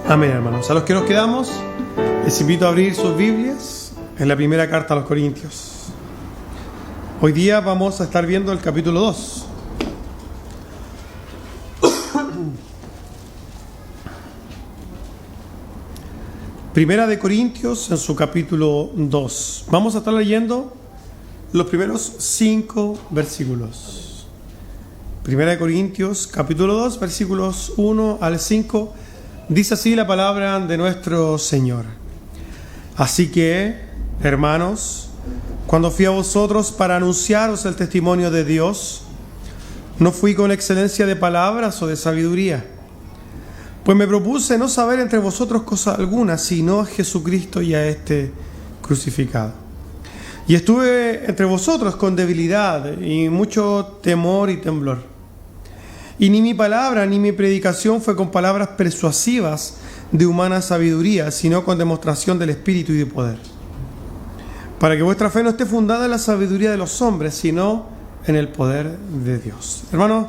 Amén, hermanos. A los que nos quedamos, les invito a abrir sus Biblias en la primera carta a los Corintios. Hoy día vamos a estar viendo el capítulo 2. Primera de Corintios en su capítulo 2. Vamos a estar leyendo los primeros 5 versículos. Primera de Corintios, capítulo 2, versículos 1 al 5. Dice así la palabra de nuestro Señor. Así que, hermanos, cuando fui a vosotros para anunciaros el testimonio de Dios, no fui con excelencia de palabras o de sabiduría, pues me propuse no saber entre vosotros cosa alguna, sino a Jesucristo y a este crucificado. Y estuve entre vosotros con debilidad y mucho temor y temblor. Y ni mi palabra ni mi predicación fue con palabras persuasivas de humana sabiduría, sino con demostración del Espíritu y de poder, para que vuestra fe no esté fundada en la sabiduría de los hombres, sino en el poder de Dios. Hermano,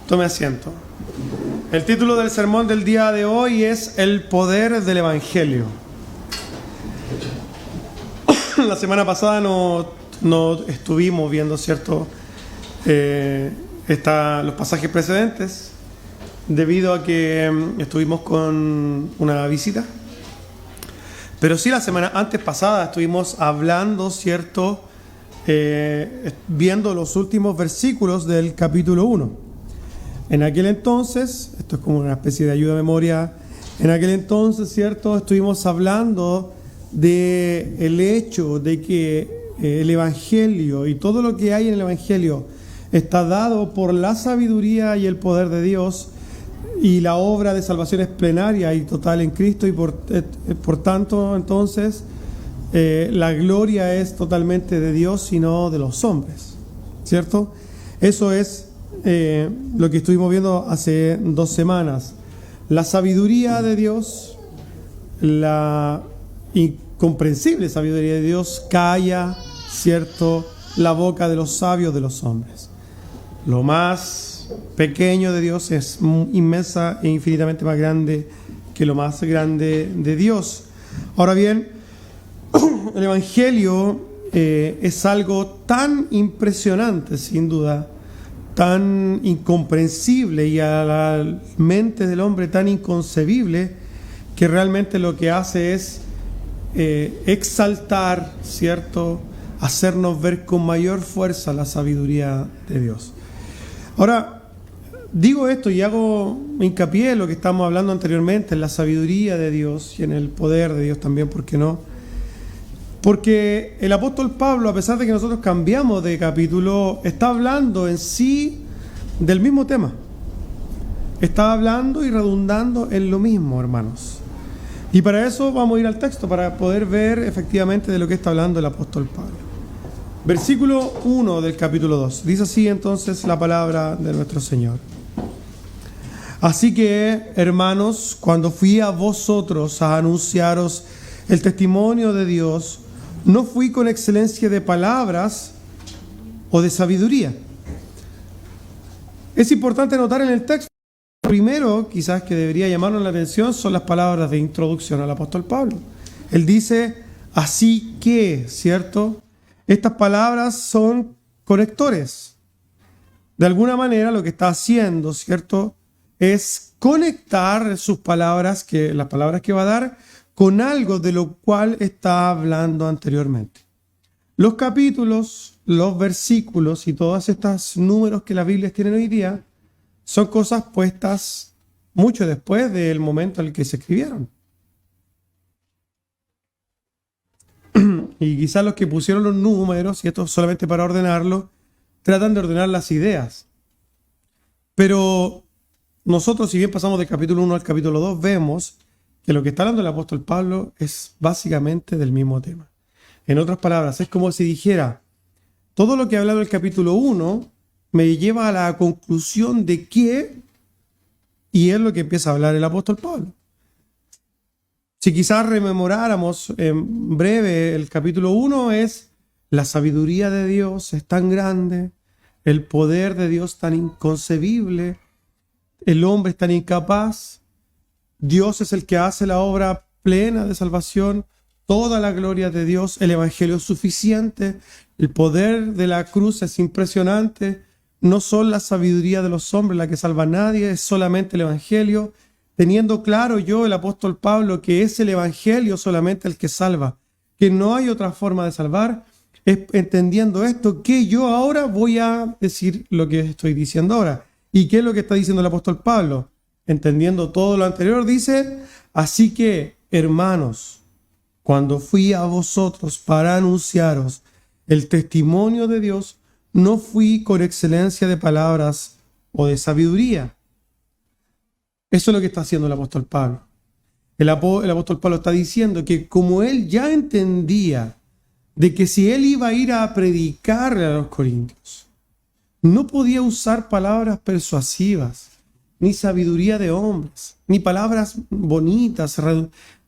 tome asiento. El título del sermón del día de hoy es El poder del Evangelio. La semana pasada no estuvimos viendo, ¿cierto?, los pasajes precedentes, debido a que estuvimos con una visita. Pero sí, la semana antes pasada estuvimos hablando, ¿cierto?, viendo los últimos versículos del capítulo 1. En aquel entonces, esto es como una especie de ayuda de memoria, en aquel entonces, ¿cierto?, estuvimos hablando del hecho de que el Evangelio y todo lo que hay en el Evangelio está dado por la sabiduría y el poder de Dios, y la obra de salvación es plenaria y total en Cristo, y por tanto, entonces, la gloria es totalmente de Dios y no de los hombres, ¿cierto? Eso es lo que estuvimos viendo hace 2 semanas. La sabiduría de Dios, la incomprensible sabiduría de Dios, calla, ¿cierto?, la boca de los sabios de los hombres. Lo más pequeño de Dios es inmensa e infinitamente más grande que lo más grande de Dios. Ahora bien, el Evangelio es algo tan impresionante, sin duda, tan incomprensible y a la mente del hombre tan inconcebible, que realmente lo que hace es exaltar, ¿cierto?, hacernos ver con mayor fuerza la sabiduría de Dios. Ahora, digo esto y hago hincapié en lo que estamos hablando anteriormente, en la sabiduría de Dios y en el poder de Dios también, ¿por qué no? Porque el apóstol Pablo, a pesar de que nosotros cambiamos de capítulo, está hablando en sí del mismo tema. Está hablando y redundando en lo mismo, hermanos. Y para eso vamos a ir al texto, para poder ver efectivamente de lo que está hablando el apóstol Pablo. Versículo 1 del capítulo 2. Dice así entonces la palabra de nuestro Señor. Así que, hermanos, cuando fui a vosotros a anunciaros el testimonio de Dios, no fui con excelencia de palabras o de sabiduría. Es importante notar en el texto, primero quizás que debería llamarnos la atención son las palabras de introducción al apóstol Pablo. Él dice, así que, ¿cierto? Estas palabras son conectores. De alguna manera lo que está haciendo, ¿cierto?, es conectar sus palabras, las palabras que va a dar, con algo de lo cual está hablando anteriormente. Los capítulos, los versículos y todos estos números que las Biblias tienen hoy día son cosas puestas mucho después del momento en el que se escribieron. Y quizás los que pusieron los números, y esto solamente para ordenarlo, tratan de ordenar las ideas. Pero nosotros, si bien pasamos del capítulo 1 al capítulo 2, vemos que lo que está hablando el apóstol Pablo es básicamente del mismo tema. En otras palabras, es como si dijera, todo lo que ha hablado el capítulo 1 me lleva a la conclusión de que, y es lo que empieza a hablar el apóstol Pablo. Si quizás rememoráramos en breve el capítulo 1, es la sabiduría de Dios es tan grande, el poder de Dios tan inconcebible, el hombre es tan incapaz, Dios es el que hace la obra plena de salvación, toda la gloria de Dios, el Evangelio es suficiente, el poder de la cruz es impresionante, no son la sabiduría de los hombres la que salva a nadie, es solamente el Evangelio, teniendo claro yo, el apóstol Pablo, que es el Evangelio solamente el que salva, que no hay otra forma de salvar. Es entendiendo esto que yo ahora voy a decir lo que estoy diciendo ahora. ¿Y qué es lo que está diciendo el apóstol Pablo? Entendiendo todo lo anterior, dice: así que, hermanos, cuando fui a vosotros para anunciaros el testimonio de Dios, no fui con excelencia de palabras o de sabiduría. Eso es lo que está haciendo el apóstol Pablo. El apóstol Pablo está diciendo que como él ya entendía de que si él iba a ir a predicarle a los corintios, no podía usar palabras persuasivas, ni sabiduría de hombres, ni palabras bonitas,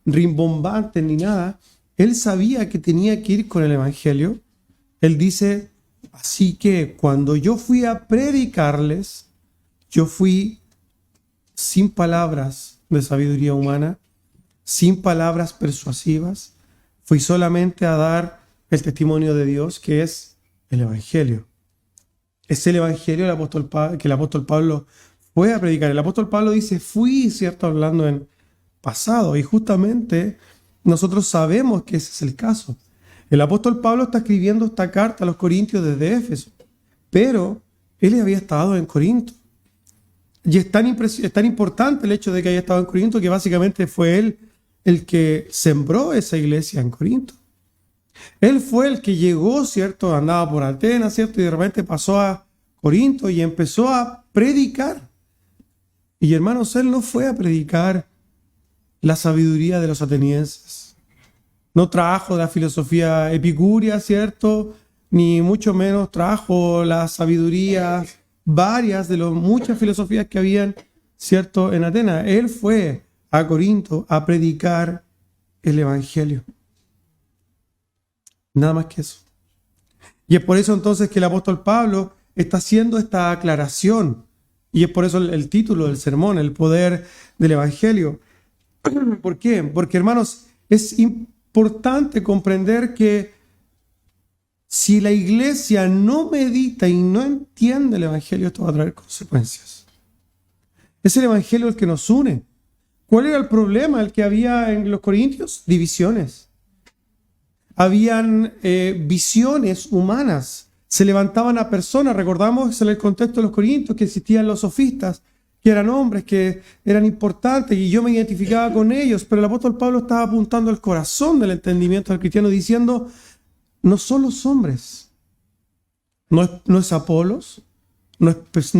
rimbombantes, ni nada. Él sabía que tenía que ir con el Evangelio. Él dice: así que cuando yo fui a predicarles, yo fui sin palabras de sabiduría humana, sin palabras persuasivas, fui solamente a dar el testimonio de Dios, que es el Evangelio. Es el Evangelio que el apóstol Pablo fue a predicar. El apóstol Pablo dice fui, ¿cierto? Hablando en pasado. Y justamente nosotros sabemos que ese es el caso. El apóstol Pablo está escribiendo esta carta a los corintios desde Éfeso, pero él había estado en Corinto. Y es tan importante el hecho de que haya estado en Corinto que básicamente fue él el que sembró esa iglesia en Corinto. Él fue el que llegó, ¿cierto? Andaba por Atenas, ¿cierto? Y de repente pasó a Corinto y empezó a predicar. Y hermanos, él no fue a predicar la sabiduría de los atenienses. No trajo la filosofía epicúrea, ¿cierto? Ni mucho menos trajo la sabiduría varias de las muchas filosofías que habían, ¿cierto? En Atenas. Él fue a Corinto a predicar el Evangelio. Nada más que eso. Y es por eso entonces que el apóstol Pablo está haciendo esta aclaración. Y es por eso el título del sermón, el poder del Evangelio. ¿Por qué? Porque, hermanos, es importante comprender que si la iglesia no medita y no entiende el Evangelio, esto va a traer consecuencias. Es el Evangelio el que nos une. ¿Cuál era el problema el que había en los corintios? Divisiones. Habían visiones humanas. Se levantaban a personas. Recordamos en el contexto de los corintios que existían los sofistas, que eran hombres, que eran importantes, y yo me identificaba con ellos. Pero el apóstol Pablo estaba apuntando al corazón del entendimiento del cristiano, diciendo: no son los hombres. No es Apolos, no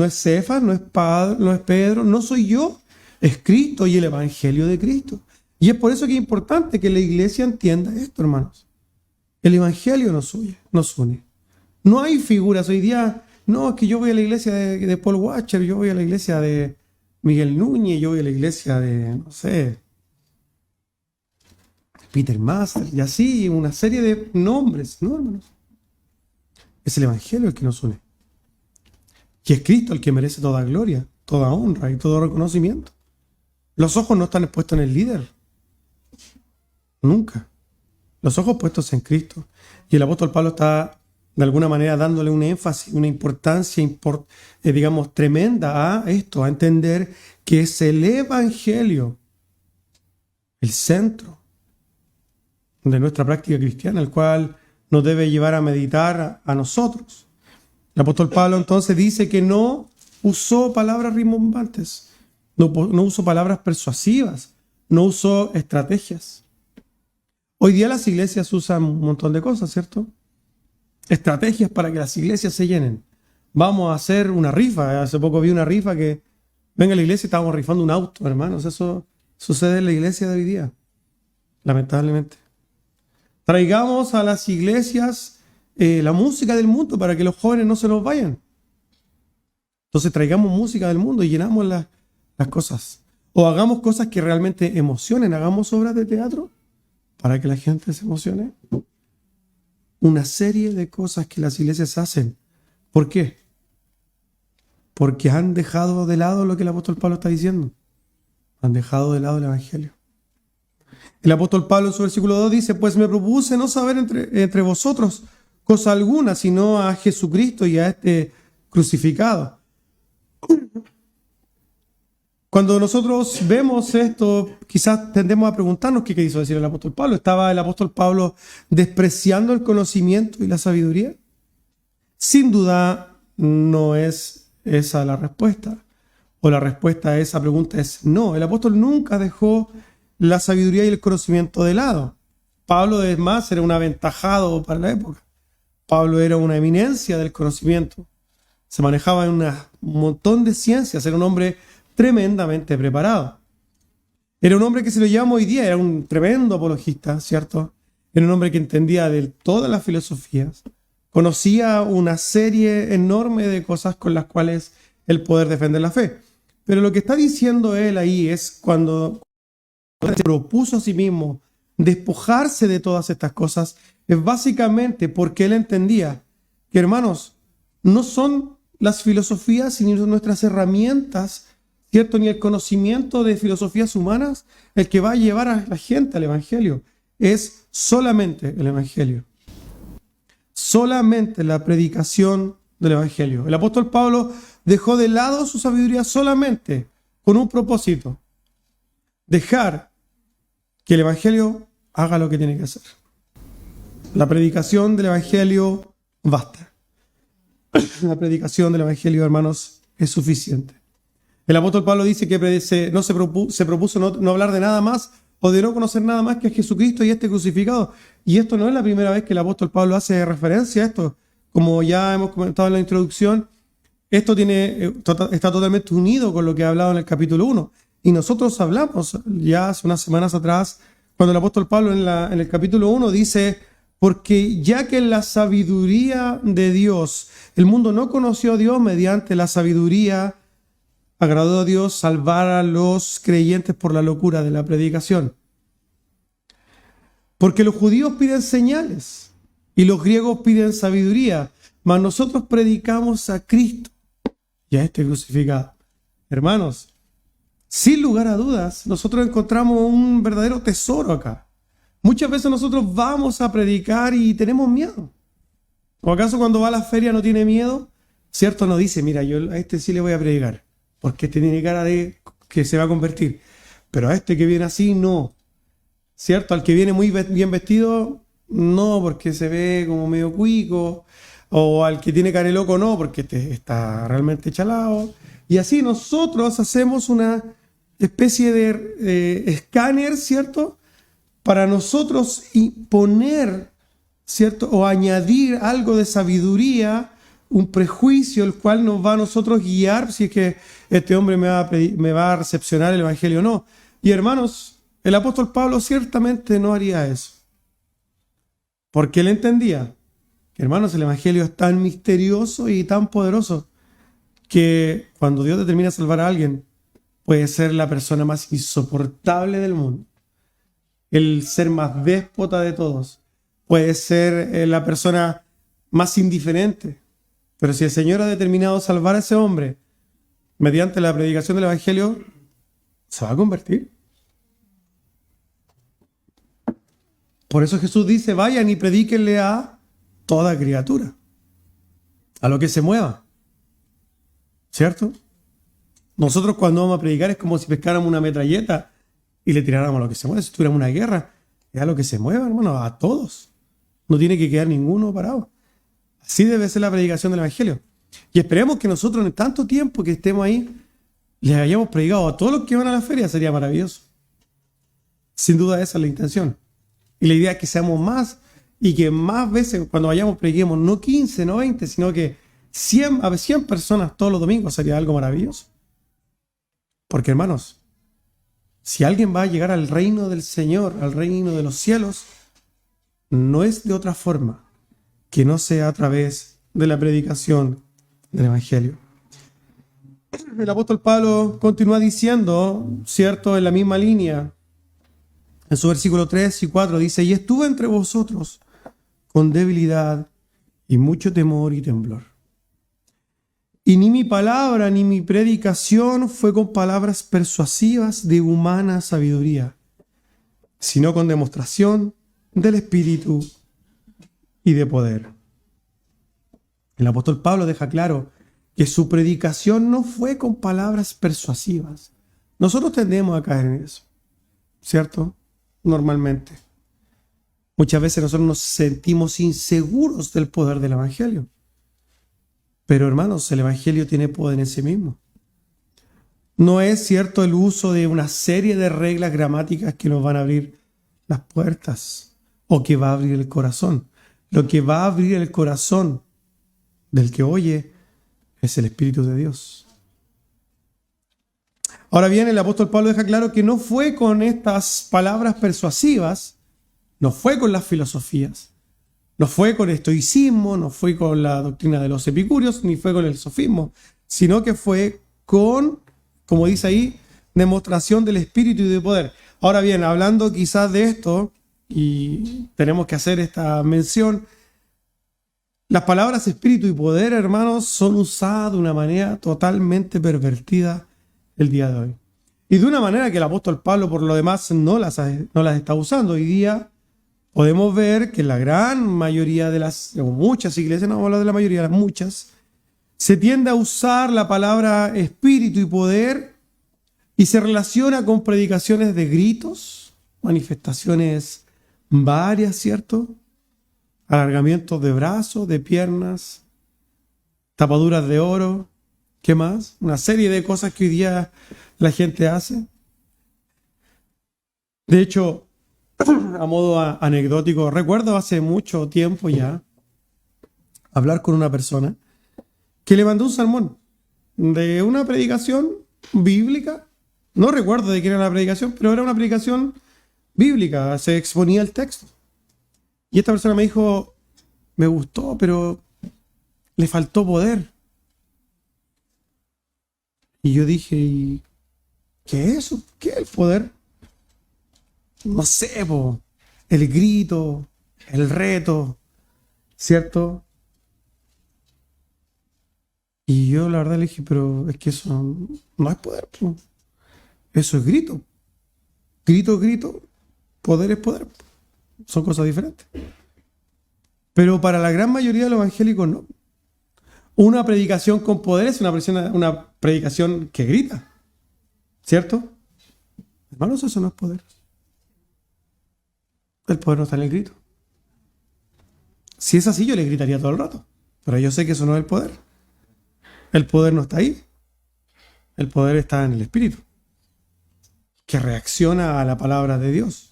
es Cefas, no es Pedro, no soy yo. Es Cristo y el Evangelio de Cristo. Y es por eso que es importante que la iglesia entienda esto, hermanos. El Evangelio nos une. No hay figuras hoy día. No, es que yo voy a la iglesia de Paul Washer, yo voy a la iglesia de Miguel Núñez, yo voy a la iglesia de, no sé, Peter Master, y así una serie de nombres. No, hermanos. Es el Evangelio el que nos une. Y es Cristo el que merece toda gloria, toda honra y todo reconocimiento. Los ojos no están puestos en el líder. Nunca. Los ojos puestos en Cristo. Y el apóstol Pablo está, de alguna manera, dándole un énfasis, una importancia, digamos, tremenda a esto, a entender que es el Evangelio el centro de nuestra práctica cristiana, el cual nos debe llevar a meditar a nosotros. El apóstol Pablo entonces dice que no usó palabras rimbombantes, no usó palabras persuasivas, no usó estrategias. Hoy día las iglesias usan un montón de cosas, ¿cierto? Estrategias para que las iglesias se llenen. Vamos a hacer una rifa. Hace poco vi una rifa que, venga a la iglesia y estábamos rifando un auto, hermanos. Eso sucede en la iglesia de hoy día, lamentablemente. Traigamos a las iglesias la música del mundo para que los jóvenes no se nos vayan. Entonces traigamos música del mundo y llenamos las cosas. O hagamos cosas que realmente emocionen. Hagamos obras de teatro para que la gente se emocione. Una serie de cosas que las iglesias hacen. ¿Por qué? Porque han dejado de lado lo que el apóstol Pablo está diciendo. Han dejado de lado el Evangelio. El apóstol Pablo en su versículo 2 dice, pues me propuse no saber entre vosotros cosa alguna, sino a Jesucristo y a este crucificado. Cuando nosotros vemos esto, quizás tendemos a preguntarnos qué quiso decir el apóstol Pablo. ¿Estaba el apóstol Pablo despreciando el conocimiento y la sabiduría? Sin duda no es esa la respuesta. O la respuesta a esa pregunta es no. El apóstol nunca dejó la sabiduría y el conocimiento de lado. Pablo, además, era un aventajado para la época. Pablo era una eminencia del conocimiento. Se manejaba en un montón de ciencias. Era un hombre tremendamente preparado. Era un hombre que se lo llama hoy día, era un tremendo apologista, ¿cierto? Era un hombre que entendía de todas las filosofías. Conocía una serie enorme de cosas con las cuales él poder defender la fe. Pero lo que está diciendo él ahí es cuando se propuso a sí mismo despojarse de todas estas cosas, es básicamente porque él entendía que, hermanos, no son las filosofías ni nuestras herramientas, ¿cierto? Ni el conocimiento de filosofías humanas el que va a llevar a la gente al Evangelio. Es solamente el Evangelio. Solamente la predicación del Evangelio. El apóstol Pablo dejó de lado su sabiduría solamente con un propósito: dejar que el Evangelio haga lo que tiene que hacer. La predicación del Evangelio basta. La predicación del Evangelio, hermanos, es suficiente. El apóstol Pablo dice que se propuso no hablar de nada más o de no conocer nada más que a Jesucristo y este crucificado. Y esto no es la primera vez que el apóstol Pablo hace referencia a esto. Como ya hemos comentado en la introducción, esto está totalmente unido con lo que ha hablado en el capítulo 1. Y nosotros hablamos ya hace unas semanas atrás, cuando el apóstol Pablo en el capítulo 1 dice, porque ya que en la sabiduría de Dios, el mundo no conoció a Dios, mediante la sabiduría agradó a Dios salvar a los creyentes por la locura de la predicación. Porque los judíos piden señales y los griegos piden sabiduría, mas nosotros predicamos a Cristo y a este crucificado. Hermanos, sin lugar a dudas, nosotros encontramos un verdadero tesoro acá. Muchas veces nosotros vamos a predicar y tenemos miedo. ¿O acaso cuando va a la feria no tiene miedo? ¿Cierto? No dice, mira, yo a este sí le voy a predicar, porque este tiene cara de que se va a convertir. Pero a este que viene así, no. ¿Cierto? Al que viene muy bien vestido, no, porque se ve como medio cuico. O al que tiene cara de loco, no, porque este está realmente chalado. Y así nosotros hacemos una especie de escáner, ¿cierto? Para nosotros poner, ¿cierto? O añadir algo de sabiduría, un prejuicio, el cual nos va a nosotros guiar si es que este hombre me va a recepcionar el Evangelio o no. Y hermanos, el apóstol Pablo ciertamente no haría eso. Porque él entendía que, hermanos, el Evangelio es tan misterioso y tan poderoso que cuando Dios determina salvar a alguien, puede ser la persona más insoportable del mundo, el ser más déspota de todos, puede ser la persona más indiferente. Pero si el Señor ha determinado salvar a ese hombre mediante la predicación del Evangelio, se va a convertir. Por eso Jesús dice, vayan y predíquenle a toda criatura, a lo que se mueva. ¿Cierto? Nosotros cuando vamos a predicar es como si pescáramos una metralleta y le tiráramos a lo que se mueve. Si tuviéramos una guerra, es a lo que se mueva, hermano, a todos. No tiene que quedar ninguno parado. Así debe ser la predicación del Evangelio. Y esperemos que nosotros en tanto tiempo que estemos ahí, les hayamos predicado a todos los que van a la feria. Sería maravilloso. Sin duda esa es la intención. Y la idea es que seamos más y que más veces cuando vayamos prediquemos no 15, no 20, sino que 100 personas todos los domingos. Sería algo maravilloso. Porque hermanos, si alguien va a llegar al reino del Señor, al reino de los cielos, no es de otra forma que no sea a través de la predicación del Evangelio. El apóstol Pablo continúa diciendo, ¿cierto? En la misma línea, en su versículo 3 y 4, dice, y estuve entre vosotros con debilidad y mucho temor y temblor. Y ni mi palabra ni mi predicación fue con palabras persuasivas de humana sabiduría, sino con demostración del Espíritu y de poder. El apóstol Pablo deja claro que su predicación no fue con palabras persuasivas. Nosotros tendemos a caer en eso, ¿cierto? Normalmente. Muchas veces nosotros nos sentimos inseguros del poder del Evangelio. Pero hermanos, el Evangelio tiene poder en sí mismo. No es cierto el uso de una serie de reglas gramáticas que nos van a abrir las puertas o que va a abrir el corazón. Lo que va a abrir el corazón del que oye es el Espíritu de Dios. Ahora bien, el apóstol Pablo deja claro que no fue con estas palabras persuasivas, no fue con las filosofías, no fue con el estoicismo, no fue con la doctrina de los epicúreos, ni fue con el sofismo, sino que fue con, como dice ahí, demostración del Espíritu y de poder. Ahora bien, hablando quizás de esto, y tenemos que hacer esta mención, las palabras espíritu y poder, hermanos, son usadas de una manera totalmente pervertida el día de hoy. Y de una manera que el apóstol Pablo, por lo demás, no las está usando. Hoy día podemos ver que la gran mayoría de las, o muchas iglesias, no vamos a hablar de la mayoría, las muchas, se tiende a usar la palabra espíritu y poder y se relaciona con predicaciones de gritos, manifestaciones varias, ¿cierto? Alargamientos de brazos, de piernas, tapaduras de oro, ¿qué más? Una serie de cosas que hoy día la gente hace. De hecho, a modo anecdótico, recuerdo hace mucho tiempo ya hablar con una persona que le mandó un sermón de una predicación bíblica. No recuerdo de quién era la predicación, pero era una predicación bíblica, se exponía el texto. Y esta persona me dijo, me gustó, pero le faltó poder. Y yo dije, ¿y qué es eso? ¿Qué es el poder? No sé, el grito, el reto, ¿cierto? Y yo la verdad le dije, pero es que eso no es poder, po. Eso es grito. Grito, grito, poder es poder. Son cosas diferentes. Pero para la gran mayoría de los evangélicos no. Una predicación con poder es una predicación que grita, ¿cierto? Hermanos, eso no es poder. El poder no está en el grito. Si es así, yo le gritaría todo el rato. Pero yo sé que eso no es el poder. El poder no está ahí. El poder está en el Espíritu, que reacciona a la palabra de Dios.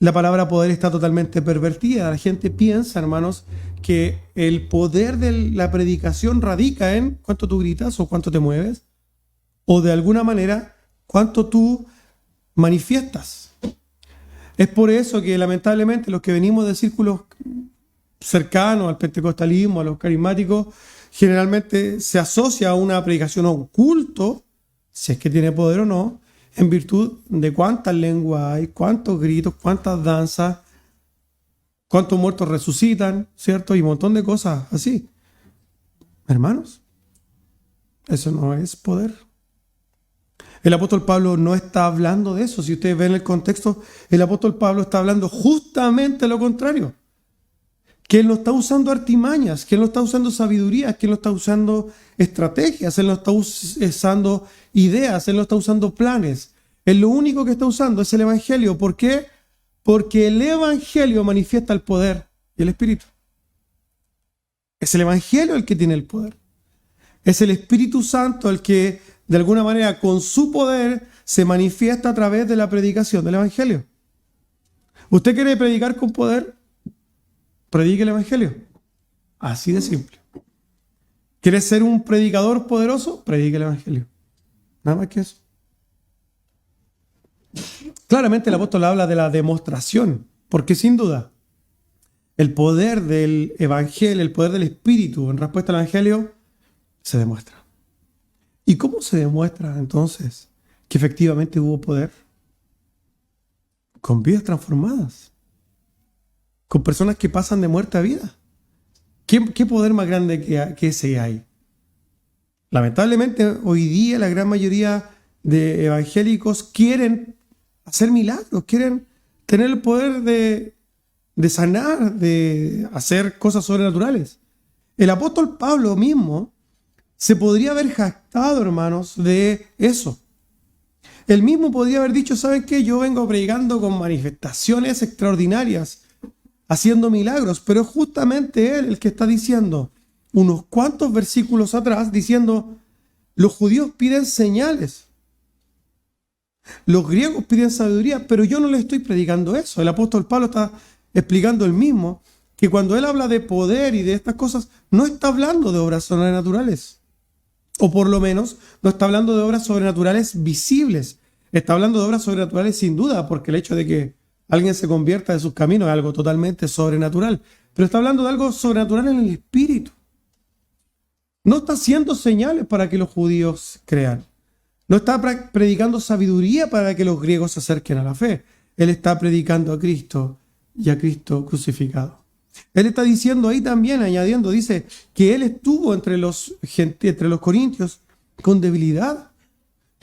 La palabra poder está totalmente pervertida. La gente piensa, hermanos, que el poder de la predicación radica en cuánto tú gritas o cuánto te mueves, o de alguna manera cuánto tú manifiestas. Es por eso que lamentablemente los que venimos de círculos cercanos al pentecostalismo, a los carismáticos, generalmente se asocia a una predicación o un culto, si es que tiene poder o no, en virtud de cuántas lenguas hay, cuántos gritos, cuántas danzas, cuántos muertos resucitan, ¿cierto? Y un montón de cosas así. Hermanos, eso no es poder. El apóstol Pablo no está hablando de eso. Si ustedes ven el contexto, el apóstol Pablo está hablando justamente lo contrario. Que él no está usando artimañas, que él no está usando sabiduría, que él no está usando estrategias, él no está usando ideas, él no está usando planes. Él lo único que está usando es el Evangelio. ¿Por qué? Porque el Evangelio manifiesta el poder y el Espíritu. Es el Evangelio el que tiene el poder. Es el Espíritu Santo el que, de alguna manera, con su poder, se manifiesta a través de la predicación del Evangelio. ¿Usted quiere predicar con poder? Predique el Evangelio. Así de simple. ¿Quieres ser un predicador poderoso? Predique el Evangelio. Nada más que eso. Claramente el apóstol habla de la demostración, porque sin duda el poder del Evangelio, el poder del Espíritu en respuesta al Evangelio, se demuestra. ¿Y cómo se demuestra entonces que efectivamente hubo poder? Con vidas transformadas. Con personas que pasan de muerte a vida. ¿Qué poder más grande que ese hay? Lamentablemente, hoy día la gran mayoría de evangélicos quieren hacer milagros, quieren tener el poder de sanar, de hacer cosas sobrenaturales. El apóstol Pablo mismo se podría haber jactado, hermanos, de eso. Él mismo podría haber dicho, ¿saben qué? Yo vengo predicando con manifestaciones extraordinarias, haciendo milagros, pero es justamente él el que está diciendo, unos cuantos versículos atrás, diciendo, los judíos piden señales, los griegos piden sabiduría, pero yo no les estoy predicando eso. El apóstol Pablo está explicando él mismo que cuando él habla de poder y de estas cosas, no está hablando de obras sobrenaturales. O por lo menos no está hablando de obras sobrenaturales visibles. Está hablando de obras sobrenaturales sin duda, porque el hecho de que alguien se convierta de sus caminos es algo totalmente sobrenatural. Pero está hablando de algo sobrenatural en el espíritu. No está haciendo señales para que los judíos crean. No está predicando sabiduría para que los griegos se acerquen a la fe. Él está predicando a Cristo y a Cristo crucificado. Él está diciendo ahí también, añadiendo, dice que él estuvo entre los corintios con debilidad,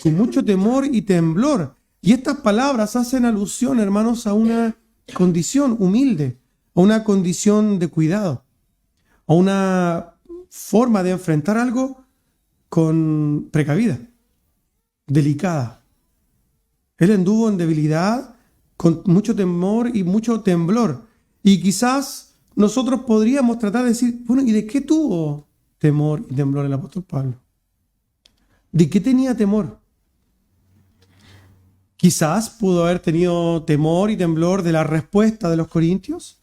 con mucho temor y temblor. Y estas palabras hacen alusión, hermanos, a una condición humilde, a una condición de cuidado, a una forma de enfrentar algo con precavida, delicada. Él anduvo en debilidad, con mucho temor y mucho temblor. Y quizás nosotros podríamos tratar de decir, bueno, ¿y de qué tuvo temor y temblor el apóstol Pablo? ¿De qué tenía temor? Quizás pudo haber tenido temor y temblor de la respuesta de los corintios.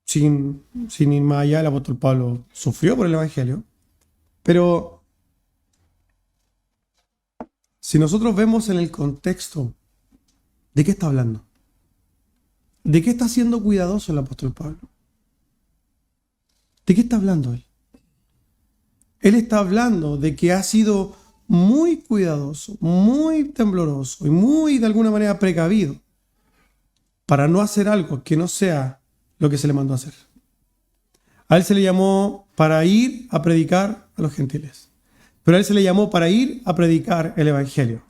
Sin ir más allá, el apóstol Pablo sufrió por el evangelio. Pero si nosotros vemos en el contexto, ¿de qué está hablando? ¿De qué está siendo cuidadoso el apóstol Pablo? ¿De qué está hablando él? Él está hablando de que ha sido muy cuidadoso, muy tembloroso y muy de alguna manera precavido para no hacer algo que no sea lo que se le mandó a hacer. A él se le llamó para ir a predicar a los gentiles, pero a él se le llamó para ir a predicar el evangelio.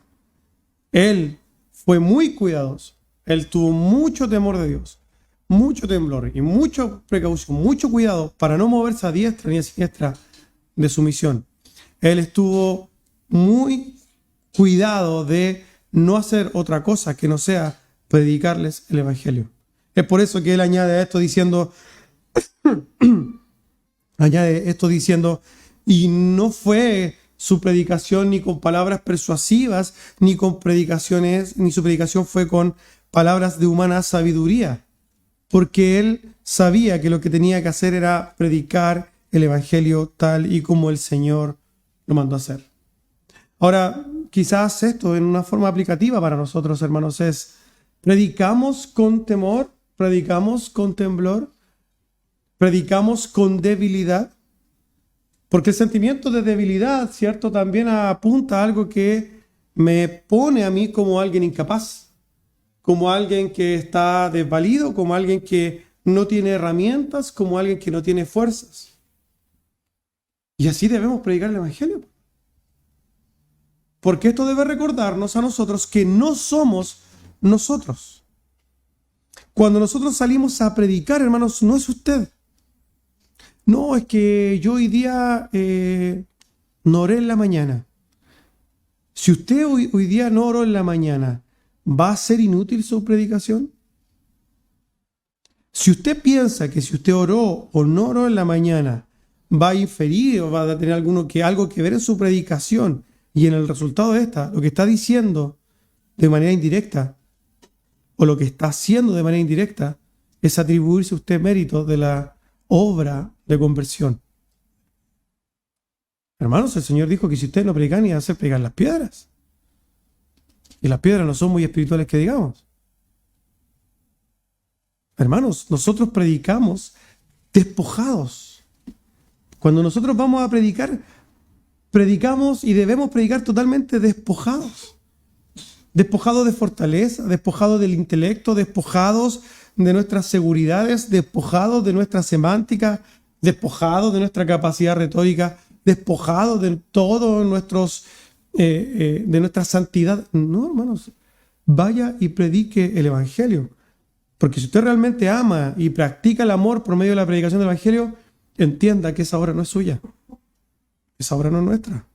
Él fue muy cuidadoso. Él tuvo mucho temor de Dios, mucho temblor y mucha precaución, mucho cuidado para no moverse a diestra ni a siniestra de su misión. Él estuvo muy cuidado de no hacer otra cosa que no sea predicarles el evangelio. Es por eso que él añade esto diciendo, y no fue su predicación ni con palabras persuasivas, ni con predicaciones, ni su predicación fue con palabras de humana sabiduría, porque él sabía que lo que tenía que hacer era predicar el evangelio tal y como el Señor lo mandó a hacer. Ahora, quizás esto en una forma aplicativa para nosotros, hermanos, es: ¿predicamos con temor? ¿Predicamos con temblor? ¿Predicamos con debilidad? Porque el sentimiento de debilidad, ¿cierto?, también apunta a algo que me pone a mí como alguien incapaz, como alguien que está desvalido, como alguien que no tiene herramientas, como alguien que no tiene fuerzas. Y así debemos predicar el evangelio. Porque esto debe recordarnos a nosotros que no somos nosotros. Cuando nosotros salimos a predicar, hermanos, no es usted. No, es que yo hoy día no oré en la mañana. Si usted hoy día no oró en la mañana, ¿va a ser inútil su predicación? Si usted piensa que si usted oró o no oró en la mañana, va a inferir o va a tener algo que ver en su predicación, y en el resultado de esta, lo que está diciendo de manera indirecta, o lo que está haciendo de manera indirecta, es atribuirse a usted mérito de la obra de conversión. Hermanos, el Señor dijo que si ustedes no predican, iban a hacer predicar las piedras. Y las piedras no son muy espirituales que digamos. Hermanos, nosotros predicamos despojados. Cuando nosotros vamos a predicar, predicamos y debemos predicar totalmente despojados. Despojados de fortaleza, despojados del intelecto, despojados de nuestras seguridades, despojados de nuestra semántica, despojados de nuestra capacidad retórica, despojados de todo de nuestra santidad. No, hermanos, vaya y predique el Evangelio. Porque si usted realmente ama y practica el amor por medio de la predicación del Evangelio, entienda que esa obra no es suya. Esa obra no es nuestra.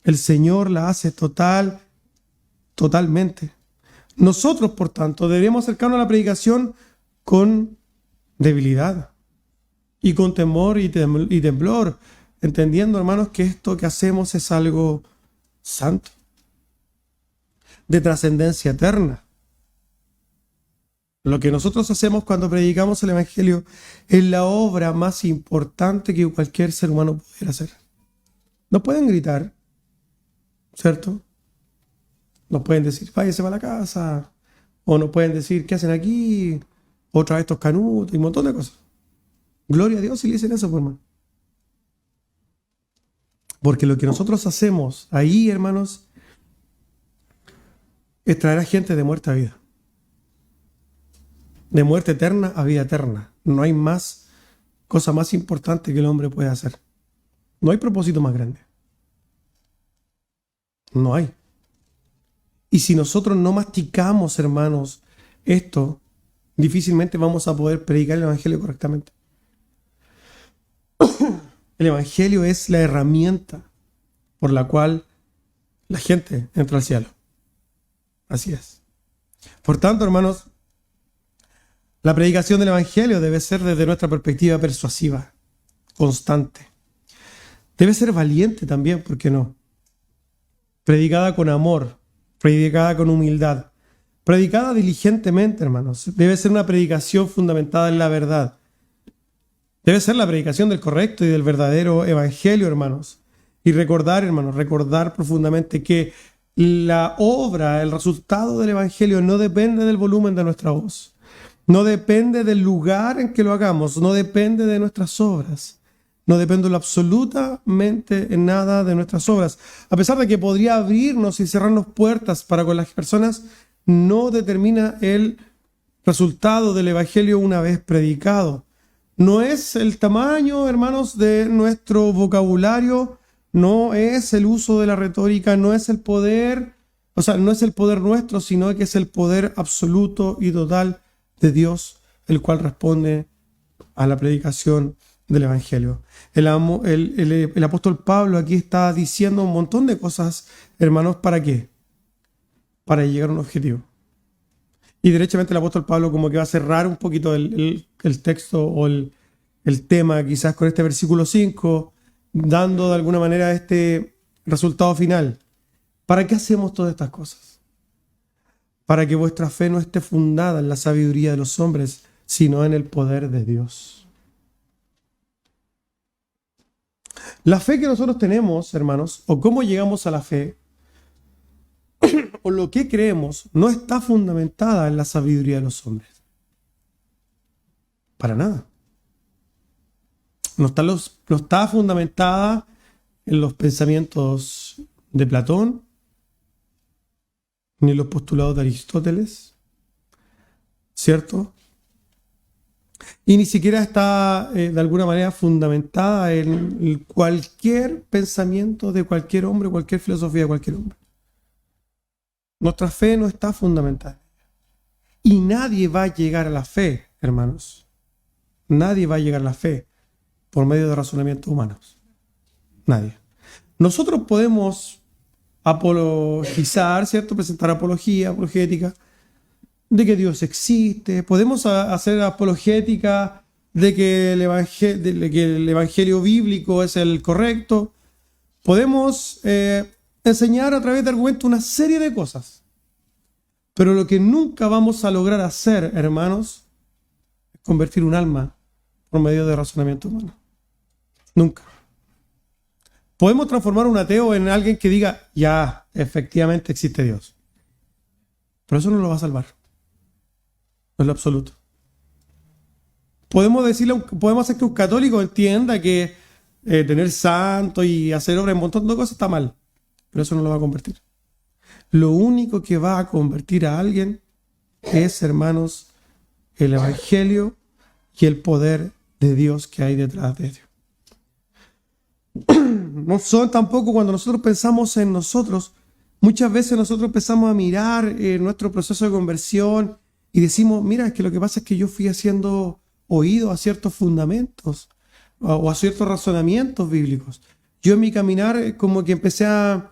El Señor la hace totalmente. Nosotros, por tanto, deberíamos acercarnos a la predicación con debilidad y con temor y temblor, entendiendo, hermanos, que esto que hacemos es algo santo, de trascendencia eterna. Lo que nosotros hacemos cuando predicamos el Evangelio es la obra más importante que cualquier ser humano pudiera hacer. No pueden gritar, ¿cierto? No pueden decir, váyase para la casa. O no pueden decir, ¿qué hacen aquí? Otra vez estos canutos y un montón de cosas. Gloria a Dios si le dicen eso, hermano. Porque lo que nosotros hacemos ahí, hermanos, es traer a gente de muerte a vida. De muerte eterna a vida eterna. No hay cosa más importante que el hombre puede hacer. No hay propósito más grande. No hay. Y si nosotros no masticamos, hermanos, esto, difícilmente vamos a poder predicar el Evangelio correctamente. El Evangelio es la herramienta por la cual la gente entra al cielo. Así es. Por tanto, hermanos, la predicación del Evangelio debe ser desde nuestra perspectiva persuasiva, constante. Debe ser valiente también, ¿por qué no? Predicada con amor, predicada con humildad, predicada diligentemente, hermanos. Debe ser una predicación fundamentada en la verdad. Debe ser la predicación del correcto y del verdadero Evangelio, hermanos. Y recordar, hermanos, recordar profundamente que la obra, el resultado del Evangelio no depende del volumen de nuestra voz. No depende del lugar en que lo hagamos, no depende de nuestras obras, no depende absolutamente en nada de nuestras obras. A pesar de que podría abrirnos y cerrarnos puertas para con las personas, no determina el resultado del Evangelio una vez predicado. No es el tamaño, hermanos, de nuestro vocabulario, no es el uso de la retórica, no es el poder, no es el poder nuestro, sino que es el poder absoluto y total de Dios, el cual responde a la predicación del Evangelio. El apóstol Pablo aquí está diciendo un montón de cosas, hermanos, ¿para qué? Para llegar a un objetivo. Y derechamente el apóstol Pablo como que va a cerrar un poquito el texto o el tema quizás con este versículo 5, dando de alguna manera este resultado final. ¿Para qué hacemos todas estas cosas? Para que vuestra fe no esté fundada en la sabiduría de los hombres, sino en el poder de Dios. La fe que nosotros tenemos, hermanos, o cómo llegamos a la fe, o lo que creemos, no está fundamentada en la sabiduría de los hombres. Para nada. No está fundamentada en los pensamientos de Platón, ni los postulados de Aristóteles, ¿cierto? Y ni siquiera está de alguna manera fundamentada en cualquier pensamiento de cualquier hombre, cualquier filosofía de cualquier hombre. Nuestra fe no está fundamentada. Y nadie va a llegar a la fe, hermanos. Nadie va a llegar a la fe por medio de razonamientos humanos. Nadie. Nosotros podemos apologizar, ¿cierto? Presentar apologética de que Dios existe. Podemos hacer apologética de que el evangelio bíblico es el correcto. Podemos enseñar a través de argumentos una serie de cosas. Pero lo que nunca vamos a lograr hacer, hermanos, es convertir un alma por medio de razonamiento humano. Nunca. Podemos transformar a un ateo en alguien que diga, ya, efectivamente existe Dios. Pero eso no lo va a salvar. No es lo absoluto. Podemos hacer que un católico entienda que tener santo y hacer obra en un montón de cosas está mal. Pero eso no lo va a convertir. Lo único que va a convertir a alguien es, hermanos, el Evangelio y el poder de Dios que hay detrás de ellos. No son tampoco cuando nosotros pensamos en nosotros, muchas veces nosotros empezamos a mirar nuestro proceso de conversión y decimos, mira, es que lo que pasa es que yo fui haciendo oído a ciertos fundamentos o a ciertos razonamientos bíblicos. Yo en mi caminar como que empecé a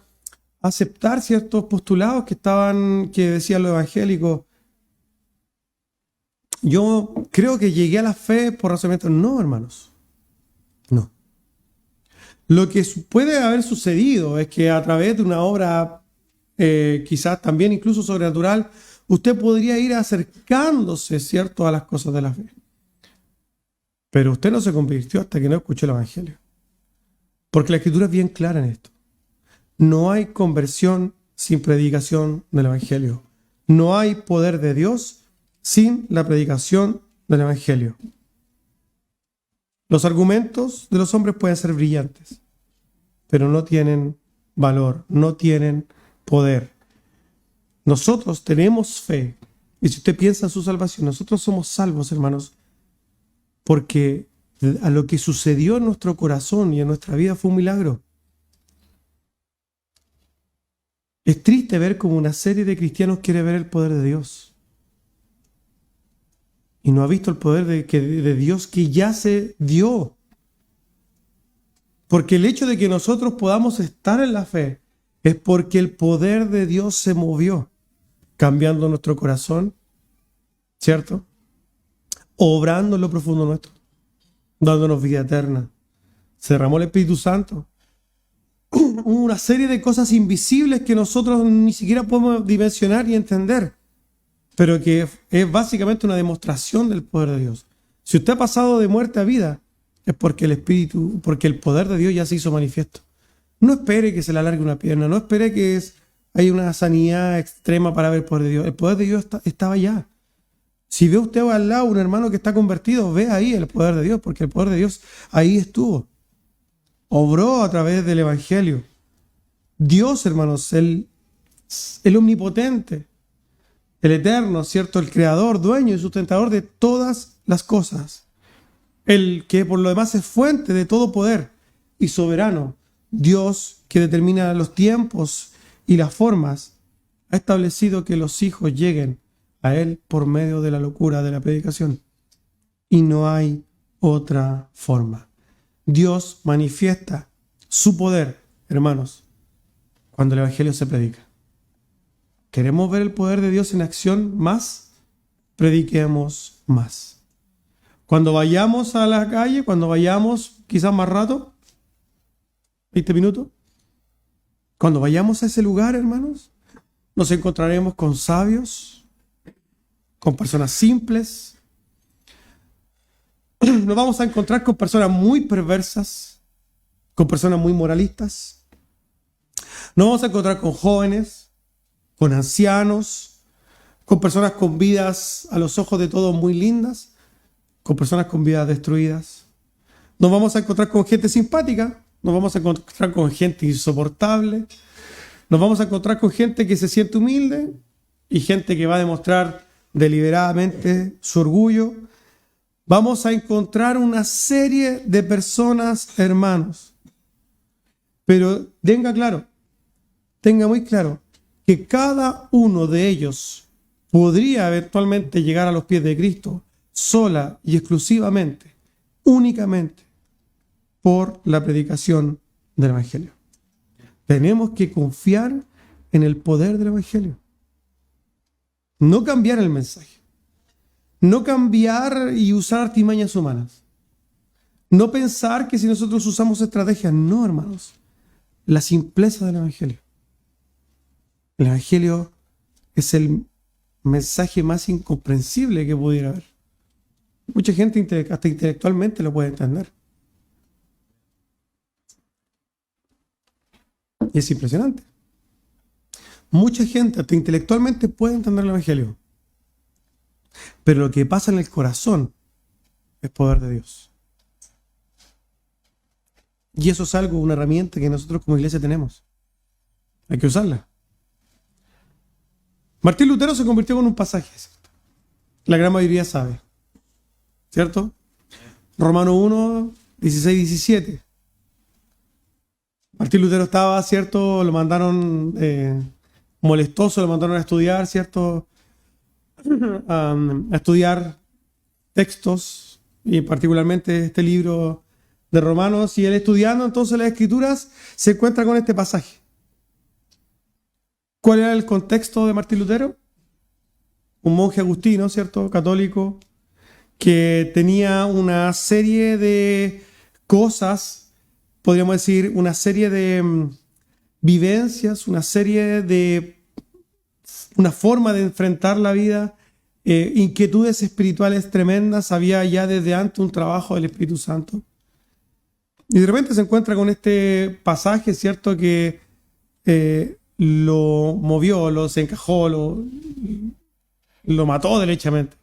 aceptar ciertos postulados que decían los evangélicos. Yo creo que llegué a la fe por razonamientos. No, hermanos. No. Lo que puede haber sucedido es que a través de una obra quizás también incluso sobrenatural, usted podría ir acercándose, ¿cierto?, a las cosas de la fe. Pero usted no se convirtió hasta que no escuchó el Evangelio. Porque la Escritura es bien clara en esto. No hay conversión sin predicación del Evangelio. No hay poder de Dios sin la predicación del Evangelio. Los argumentos de los hombres pueden ser brillantes, pero no tienen valor, no tienen poder. Nosotros tenemos fe. Y si usted piensa en su salvación, nosotros somos salvos, hermanos, porque a lo que sucedió en nuestro corazón y en nuestra vida fue un milagro. Es triste ver cómo una serie de cristianos quiere ver el poder de Dios y no ha visto el poder de Dios que ya se dio. Porque el hecho de que nosotros podamos estar en la fe es porque el poder de Dios se movió, cambiando nuestro corazón, ¿cierto? Obrando en lo profundo nuestro, dándonos vida eterna. Se derramó el Espíritu Santo. Una serie de cosas invisibles que nosotros ni siquiera podemos dimensionar y entender, pero que es básicamente una demostración del poder de Dios. Si usted ha pasado de muerte a vida, es porque el poder de Dios ya se hizo manifiesto. No espere que se le alargue una pierna, no espere que haya una sanidad extrema para ver el poder de Dios. El poder de Dios estaba ya. Si ve usted al lado un hermano que está convertido, ve ahí el poder de Dios, porque el poder de Dios ahí estuvo. Obró a través del Evangelio. Dios, hermanos, el omnipotente, el eterno, ¿cierto? El creador, dueño y sustentador de todas las cosas. El que por lo demás es fuente de todo poder y soberano. Dios que determina los tiempos y las formas, ha establecido que los hijos lleguen a Él por medio de la locura de la predicación. Y no hay otra forma. Dios manifiesta su poder, hermanos, cuando el Evangelio se predica. ¿Queremos ver el poder de Dios en acción más? Prediquemos más. Cuando vayamos a la calle, cuando vayamos quizás más rato, 20 minutos, cuando vayamos a ese lugar, hermanos, nos encontraremos con sabios, con personas simples. Nos vamos a encontrar con personas muy perversas, con personas muy moralistas. Nos vamos a encontrar con jóvenes, con ancianos, con personas con vidas a los ojos de todos muy lindas, con personas con vidas destruidas. Nos vamos a encontrar con gente simpática, nos vamos a encontrar con gente insoportable, nos vamos a encontrar con gente que se siente humilde y gente que va a demostrar deliberadamente su orgullo. Vamos a encontrar una serie de personas, hermanos. Pero tenga muy claro que cada uno de ellos podría eventualmente llegar a los pies de Cristo sola y exclusivamente, únicamente, por la predicación del Evangelio. Tenemos que confiar en el poder del Evangelio. No cambiar el mensaje. No cambiar y usar artimañas humanas. No pensar que si nosotros usamos estrategias. No, hermanos. La simpleza del Evangelio. El Evangelio es el mensaje más incomprensible que pudiera haber. Mucha gente hasta intelectualmente lo puede entender. Y es impresionante. Mucha gente hasta intelectualmente puede entender el Evangelio. Pero lo que pasa en el corazón es poder de Dios. Y eso es una herramienta que nosotros como iglesia tenemos. Hay que usarla. Martín Lutero se convirtió con un pasaje, ¿cierto? La gran mayoría sabe, ¿cierto? Romanos 1, 16, 17. Martín Lutero estaba, ¿cierto? Lo mandaron molestoso, lo mandaron a estudiar, ¿cierto? A estudiar textos, y particularmente este libro de Romanos, y él estudiando entonces las Escrituras se encuentra con este pasaje. ¿Cuál era el contexto de Martín Lutero? Un monje agustino, ¿cierto? Católico, que tenía una serie de cosas, podríamos decir, una serie de vivencias, una forma de enfrentar la vida, inquietudes espirituales tremendas. Había ya desde antes un trabajo del Espíritu Santo. Y de repente se encuentra con este pasaje, ¿cierto? Que lo movió, lo desencajó, lo mató derechamente.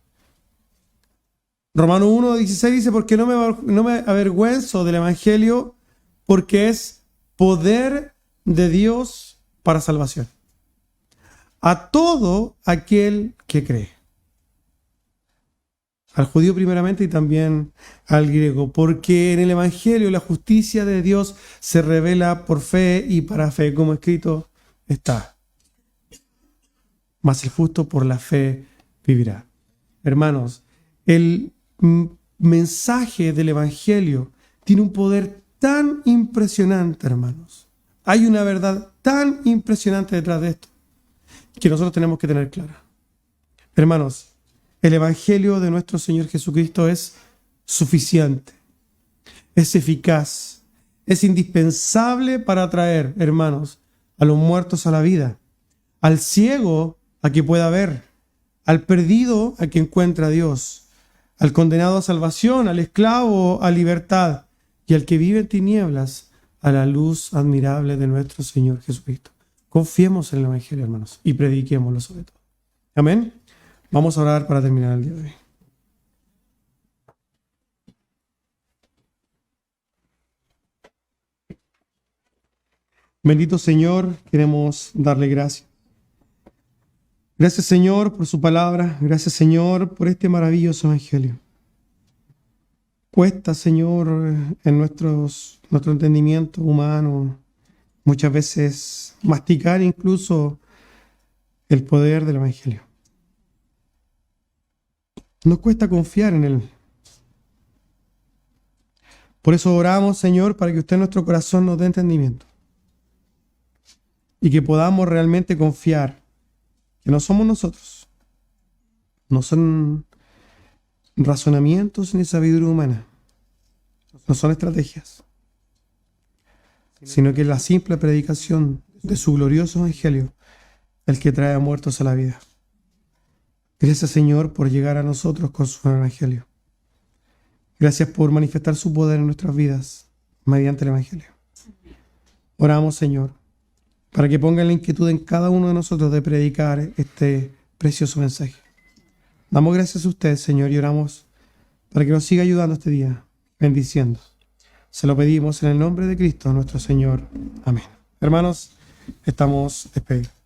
Romanos 1:16 dice: porque no me avergüenzo del Evangelio, porque es poder de Dios para salvación a todo aquel que cree. Al judío primeramente y también al griego, porque en el Evangelio la justicia de Dios se revela por fe y para fe, como escrito está. Mas el justo por la fe vivirá. Hermanos, el mensaje del Evangelio tiene un poder tan impresionante, hermanos. Hay una verdad tan impresionante detrás de esto que nosotros tenemos que tener clara. Hermanos, el Evangelio de nuestro Señor Jesucristo es suficiente, es eficaz, es indispensable para traer, hermanos, a los muertos a la vida, al ciego a que pueda ver, al perdido a que encuentre a Dios, al condenado a salvación, al esclavo a libertad, y al que vive en tinieblas a la luz admirable de nuestro Señor Jesucristo. Confiemos en el Evangelio, hermanos, y prediquémoslo sobre todo. Amén. Vamos a orar para terminar el día de hoy. Bendito Señor, queremos darle gracias. Gracias, Señor, por su palabra. Gracias, Señor, por este maravilloso Evangelio. Cuesta, Señor, en nuestro entendimiento humano muchas veces masticar incluso el poder del Evangelio. Nos cuesta confiar en Él. Por eso oramos, Señor, para que usted en nuestro corazón nos dé entendimiento y que podamos realmente confiar que no somos nosotros, no son razonamientos ni sabiduría humana, no son estrategias, sino que es la simple predicación de su glorioso Evangelio el que trae a muertos a la vida. Gracias, Señor, por llegar a nosotros con su Evangelio. Gracias por manifestar su poder en nuestras vidas mediante el Evangelio. Oramos, Señor, para que ponga la inquietud en cada uno de nosotros de predicar este precioso mensaje. Damos gracias a usted, Señor, y oramos para que nos siga ayudando este día, bendiciendo. Se lo pedimos en el nombre de Cristo, nuestro Señor. Amén. Hermanos, estamos despedidos.